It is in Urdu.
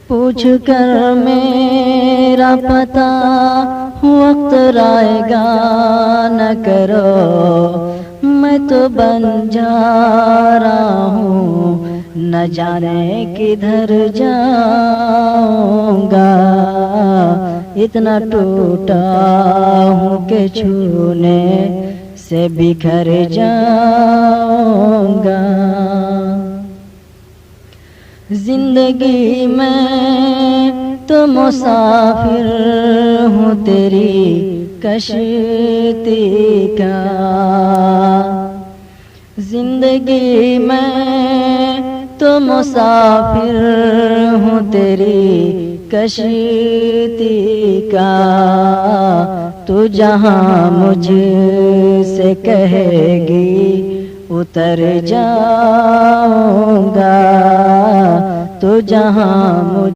پوچھ کر میرا پتہ وقت رائے گا نہ کرو، میں تو بن جا رہا ہوں نہ جانے کدھر جاؤں گا، اتنا ٹوٹا ہوں کہ چھونے سے بکھر جاؤں گا۔ زندگی میں تو مسافر ہوں تیری کشتی کا، زندگی میں تو مسافر ہوں تیری کشتی کا، تو جہاں مجھ سے کہے گی اتر جاؤں گا، تو جہاں مجھ